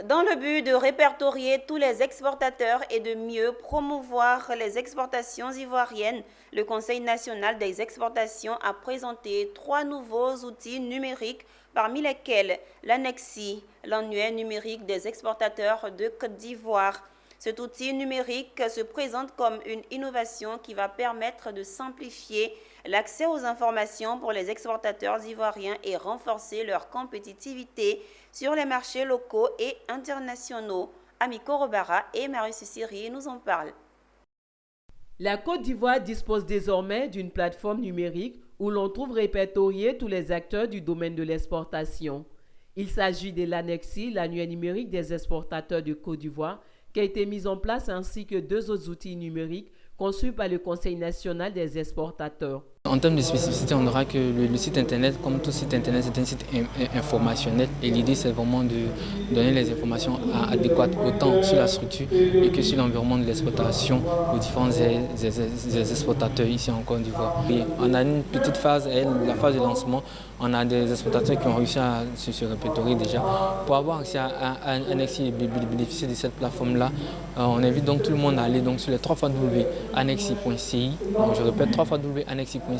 Dans le but de répertorier tous les exportateurs et de mieux promouvoir les exportations ivoiriennes, le Conseil national des exportations a présenté 3 nouveaux outils numériques, parmi lesquels l'ANEXI, l'annuaire numérique des exportateurs de Côte d'Ivoire. Cet outil numérique se présente comme une innovation qui va permettre de simplifier l'accès aux informations pour les exportateurs ivoiriens et renforcer leur compétitivité sur les marchés locaux et internationaux. Amiko Robara et Marie-Cécile nous en parlent. La Côte d'Ivoire dispose désormais d'une plateforme numérique où l'on trouve répertoriés tous les acteurs du domaine de l'exportation. Il s'agit de l'ANEXI, l'annuaire numérique des exportateurs de Côte d'Ivoire, qui a été mise en place ainsi que 2 autres outils numériques conçus par le Conseil national des exportateurs. En termes de spécificité, on aura que le site internet, comme tout site internet, c'est un site informationnel. Et l'idée, c'est vraiment de donner les informations adéquates autant sur la structure et que sur l'environnement de l'exploitation aux différents exportateurs ici en Côte d'Ivoire. On a une petite phase, la phase de lancement. On a des exportateurs qui ont réussi à se répertorier déjà. Pour avoir accès à Anexi et bénéficier de cette plateforme-là, on invite donc tout le monde à aller donc sur les www.anexi.ci. Je répète, www.anexi.ci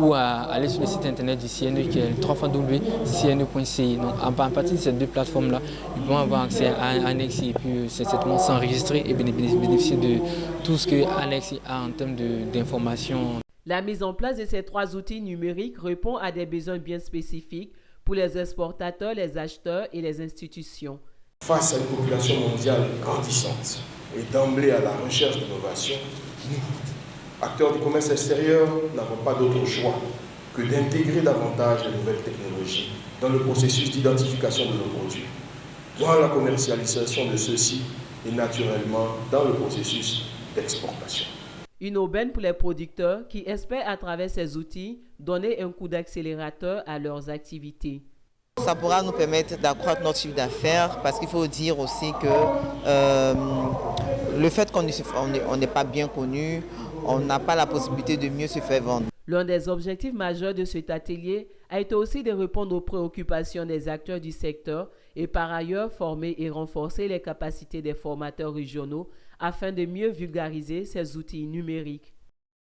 ou à aller sur le site internet du CNE qui est www.cne.ci. Donc à partir de ces 2 plateformes-là, ils vont avoir accès à Anexi et puis certainement s'enregistrer et bénéficier de tout ce que Anexi a en termes d'informations. La mise en place de ces 3 outils numériques répond à des besoins bien spécifiques pour les exportateurs, les acheteurs et les institutions. Face à une population mondiale grandissante et d'emblée à la recherche d'innovation, nous, acteurs du commerce extérieur, n'avons pas d'autre choix que d'intégrer davantage les nouvelles technologies dans le processus d'identification de nos produits, dans la commercialisation de ceux-ci et naturellement dans le processus d'exportation. Une aubaine pour les producteurs qui espèrent à travers ces outils donner un coup d'accélérateur à leurs activités. Ça pourra nous permettre d'accroître notre chiffre d'affaires parce qu'il faut dire aussi que le fait qu'on n'est pas bien connu, on n'a pas la possibilité de mieux se faire vendre. L'un des objectifs majeurs de cet atelier a été aussi de répondre aux préoccupations des acteurs du secteur et par ailleurs former et renforcer les capacités des formateurs régionaux afin de mieux vulgariser ces outils numériques.